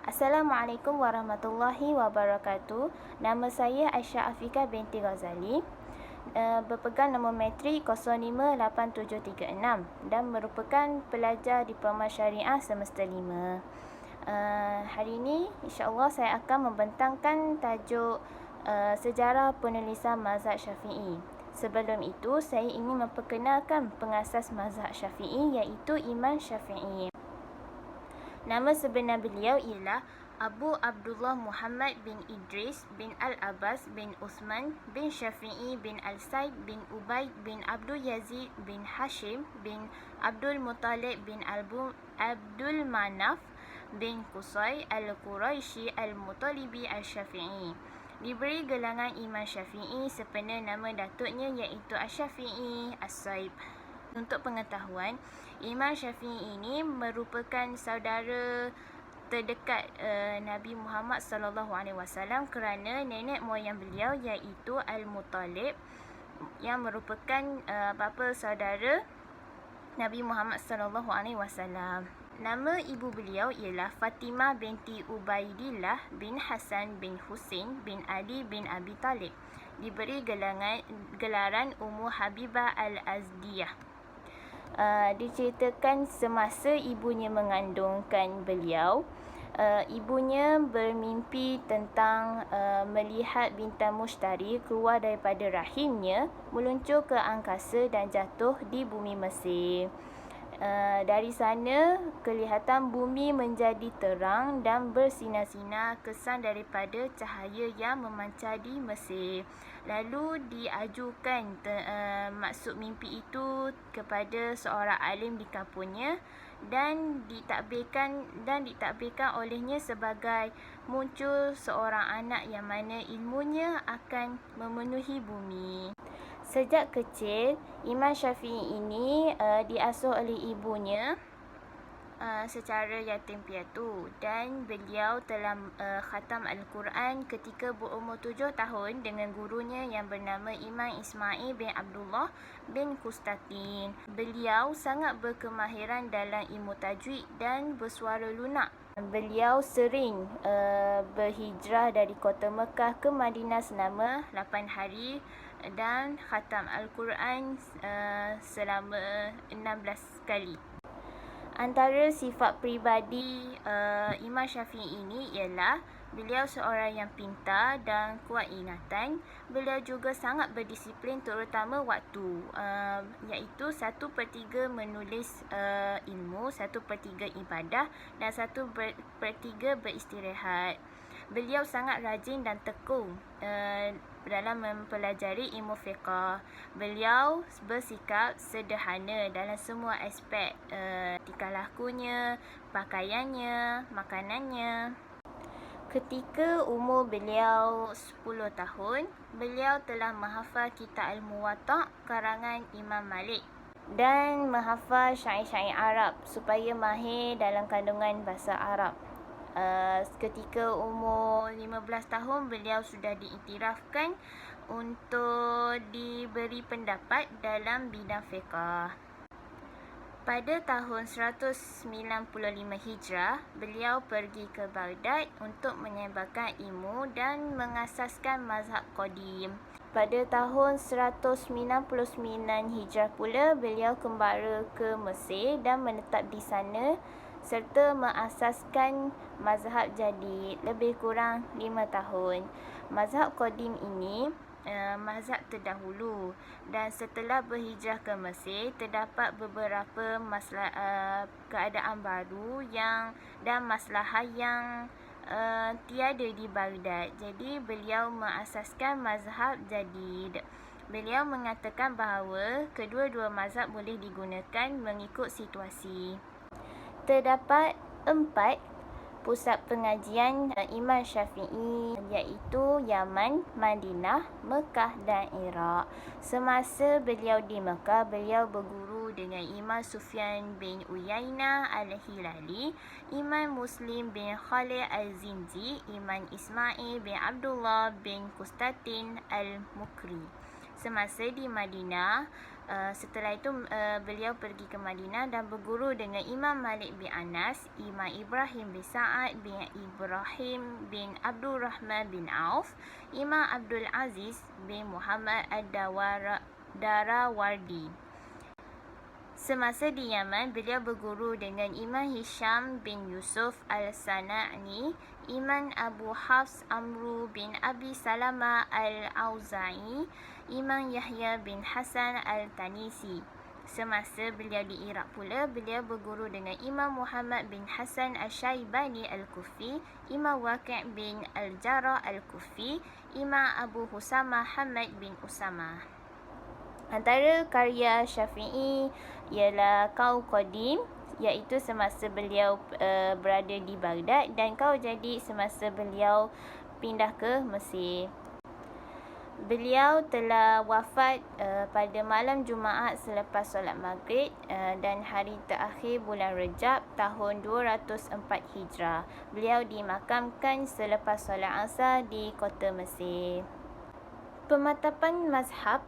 Assalamualaikum warahmatullahi wabarakatuh. Nama saya Aisyah Afika binti Ghazali, berpegang nombor matrik 058736 dan merupakan pelajar Diploma Syariah Semester 5. Hari ini insya-Allah saya akan membentangkan tajuk sejarah penulisan mazhab Syafi'i. Sebelum itu, saya ingin memperkenalkan pengasas mazhab Syafi'i iaitu Imam Syafi'i. Nama sebenar beliau ialah Abu Abdullah Muhammad bin Idris bin Al-Abbas bin Uthman bin Syafi'i bin Al-Said bin Ubaid bin Abdul Yazid bin Hashim bin Abdul Muttalib bin Abdul Manaf bin Qusay Al-Quraisy Al-Muttalibi Al-Syafi'i. Diberi gelarkan Imam Syafi'i sepenuh nama datuknya iaitu Asy-Syafi'i As-Saib. Untuk pengetahuan, Imam Syafi'i ini merupakan saudara terdekat Nabi Muhammad SAW kerana nenek moyang beliau iaitu Al-Muttalib yang merupakan bapa saudara Nabi Muhammad SAW. Nama ibu beliau ialah Fatimah binti Ubaidillah bin Hasan bin Husain bin Ali bin Abi Talib. Diberi gelaran Ummu Habibah Al-Azdiyah. Diceritakan semasa ibunya mengandungkan beliau, ibunya bermimpi tentang melihat bintang Mushtari keluar daripada rahimnya, meluncur ke angkasa dan jatuh di bumi Mesir. Dari sana kelihatan bumi menjadi terang dan bersinar-sinar kesan daripada cahaya yang memancar di Mesir. Lalu diajukan maksud mimpi itu kepada seorang alim di kampungnya dan ditakbirkan olehnya sebagai muncul seorang anak yang mana ilmunya akan memenuhi bumi. Sejak kecil, Imam Syafi'i ini diasuh oleh ibunya secara yatim piatu dan beliau telah khatam Al-Quran ketika berumur 7 tahun dengan gurunya yang bernama Imam Ismail bin Abdullah bin Qustatin. Beliau sangat berkemahiran dalam ilmu tajwid dan bersuara lunak. Beliau sering berhijrah dari kota Mekah ke Madinah selama 8 hari dan khatam Al-Quran selama 16 kali. Antara sifat peribadi Imam Syafi'i ini ialah beliau seorang yang pintar dan kuat ingatan. Beliau juga sangat berdisiplin terutama waktu, iaitu 1/3 menulis ilmu, 1/3 ibadah dan 1/3 beristirahat. Beliau sangat rajin dan tekun dalam mempelajari ilmu fiqh. Beliau bersikap sederhana dalam semua aspek, tingkah lakunya, pakaiannya, makanannya. Ketika umur beliau 10 tahun, beliau telah menghafal kitab Al-Muwatta karangan Imam Malik dan menghafal syair-syair Arab supaya mahir dalam kandungan bahasa Arab. Ketika umur 15 tahun, beliau sudah diiktirafkan untuk diberi pendapat dalam bidang fiqh. Pada tahun 195 Hijrah, beliau pergi ke Baghdad untuk menyebarkan ilmu dan mengasaskan mazhab Qadim. Pada tahun 199 Hijrah pula, beliau kembali ke Mesir dan menetap di sana serta mengasaskan mazhab Jadid lebih kurang 5 tahun. Mazhab Qadim ini mazhab terdahulu dan setelah berhijrah ke Mesir terdapat beberapa keadaan baru dan masalah yang tiada di Baghdad. Jadi beliau mengasaskan mazhab Jadid. Beliau mengatakan bahawa kedua-dua mazhab boleh digunakan mengikut situasi. Terdapat 4 pusat pengajian Imam Syafi'i iaitu Yaman, Madinah, Mekah dan Iraq. Semasa beliau di Mekah, beliau berguru dengan Imam Sufyan bin Uyainah Al-Hilali, Imam Muslim bin Khalid Al-Zinji, Imam Ismail bin Abdullah bin Qustatin Al-Mukri. Semasa di Madinah, Setelah itu beliau pergi ke Madinah dan berguru dengan Imam Malik bin Anas, Imam Ibrahim bin Sa'ad bin Ibrahim bin Abdul Rahman bin Auf, Imam Abdul Aziz bin Muhammad Ad-Darawardi. Semasa di Yaman, beliau berguru dengan Imam Hisham bin Yusuf Al-Sana'ni, Imam Abu Hafs Amru bin Abi Salama Al-Auza'i, Imam Yahya bin Hasan Al-Tanisi. Semasa beliau di Iraq pula, beliau berguru dengan Imam Muhammad bin Hasan Al-Shaybani Al-Kufi, Imam Waqi' bin Al-Jarrah Al-Kufi, Imam Abu Husama Hamad bin Usama. Antara karya Syafi'i ialah Qaul Qadim, iaitu semasa beliau berada di Baghdad, dan Qaul Jadid semasa beliau pindah ke Mesir. Beliau telah wafat pada malam Jumaat selepas solat Maghrib dan hari terakhir bulan Rejab tahun 204 Hijrah. Beliau dimakamkan selepas solat Asar di kota Mesir. Pematapan mazhab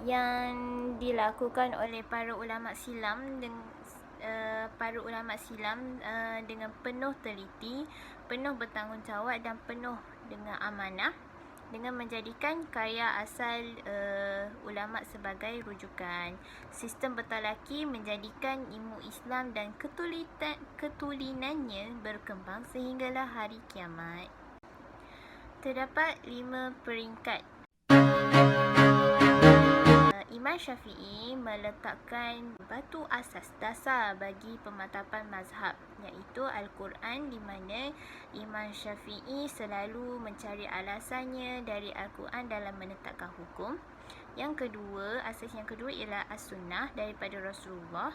yang dilakukan oleh para ulama silam dengan penuh teliti, penuh bertanggungjawab dan penuh dengan amanah, dengan menjadikan karya asal ulama sebagai rujukan. Sistem bertalaki menjadikan ilmu Islam dan ketulinannya berkembang sehinggalah hari kiamat. Terdapat 5 peringkat. Imam Syafi'i meletakkan batu asas dasar bagi pematapan mazhab, iaitu Al-Quran, di mana Imam Syafi'i selalu mencari alasannya dari Al-Quran dalam menetapkan hukum. Yang kedua, asas yang kedua ialah As-Sunnah daripada Rasulullah,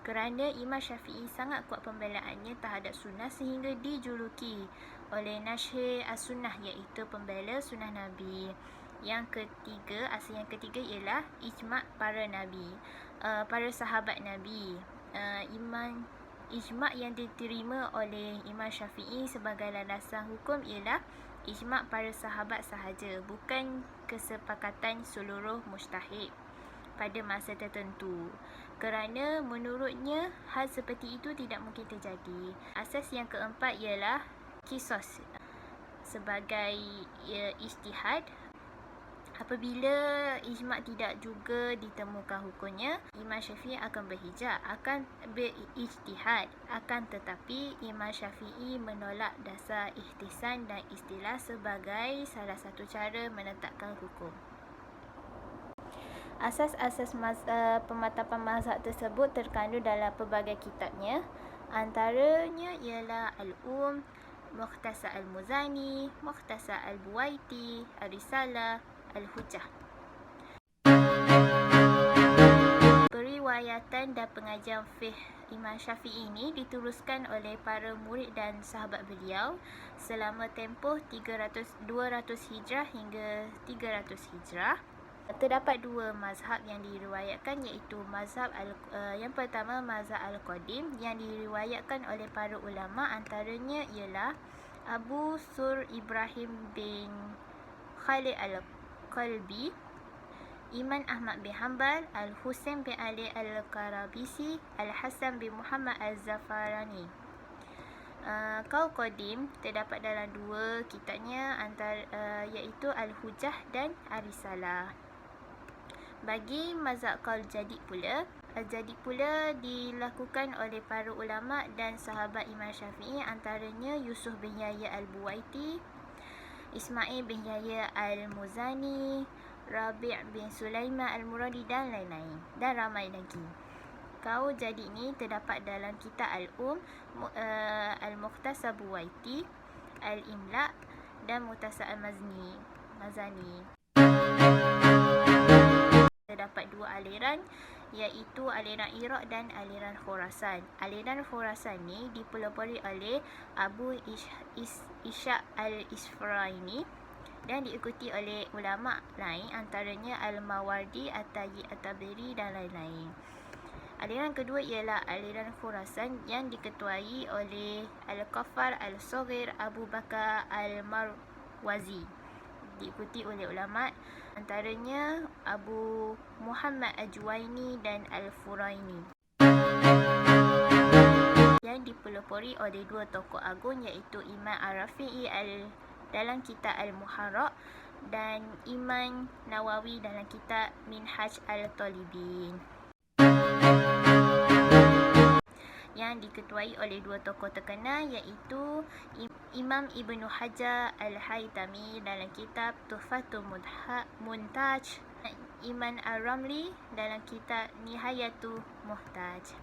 kerana Imam Syafi'i sangat kuat pembelaannya terhadap sunnah sehingga dijuluki oleh Nasyir As-Sunnah, iaitu pembela sunnah Nabi. Yang ketiga, asas yang ketiga ialah ijma' para nabi, para sahabat Nabi. Ijma' yang diterima oleh Imam Syafi'i sebagai landasan hukum ialah ijma' para sahabat sahaja, bukan kesepakatan seluruh mujtahid pada masa tertentu, kerana menurutnya hal seperti itu tidak mungkin terjadi. Asas yang keempat ialah qisas sebagai ijtihad. Apabila ijma' tidak juga ditemukan hukumnya, Imam Syafi'i akan berijtihad. Akan tetapi Imam Syafi'i menolak dasar ihtisan dan istilah sebagai salah satu cara menetapkan hukum. Asas-asas pematapan mazhab tersebut terkandung dalam pelbagai kitabnya. Antaranya ialah Al-Um, Mukhtasar Al-Muzani, Mukhtasar Al-Buwaiti, Ar-Risalah, Al-Hujjah. Periwayatan dan pengajian fiqh Imam Syafi'i ini diteruskan oleh para murid dan sahabat beliau selama tempoh 200 Hijrah hingga 300 Hijrah. Terdapat 2 mazhab yang diriwayatkan, iaitu mazhab yang pertama mazhab Al-Qadim yang diriwayatkan oleh para ulama, antaranya ialah Abu Sur Ibrahim bin Khalid Al-Qalbi, Imam Ahmad bin Hanbal, Al-Husain bin Ali Al-Karabisi, Al-Hasan bin Muhammad Al-Zafarani. Qaul Qadim terdapat dalam 2 kitabnya, iaitu Al-Hujjah dan Ar-Risalah. Bagi mazhab Qaul Jadid pula, Al-Jadid pula dilakukan oleh para ulama dan sahabat Imam Syafi'i, antaranya Yusuf bin Yahya Al-Buwaiti, Ismail bin Yahya Al-Muzani, Rabi' bin Sulaiman Al-Muradi dan lain-lain, dan ramai lagi. Qaul Jadid ni terdapat dalam kitab Al-Um, Al-Mukhtasar Buwaiti, Al-Imla' dan Mukhtasar Al-Mazani. Terdapat 2 aliran, iaitu aliran Iraq dan aliran Khurasan. Aliran Khurasan ni dipelopori oleh Abu Ishaq Al-Isfaraini dan diikuti oleh ulama lain, antaranya Al-Mawardi, At-Tayyi At-Taberi dan lain-lain. Aliran kedua ialah aliran Khurasan yang diketuai oleh Al-Qaffar Al-Saghir Abu Bakar Al-Marwazi diikuti oleh ulama, antaranya Abu Muhammad Al-Juwaini dan Al-Furaini, yang dipelopori oleh dua tokoh agung iaitu Imam Ar-Rafi'i dalam kitab Al-Muharrar dan Imam Nawawi dalam kitab Minhaj Al-Talibin, yang diketuai oleh dua tokoh terkenal iaitu Imam Ibnu Hajar Al-Haytami dalam kitab Tuhfatul Muntaj, Imam Ar-Ramli dalam kitab Nihayatul Muhtaj.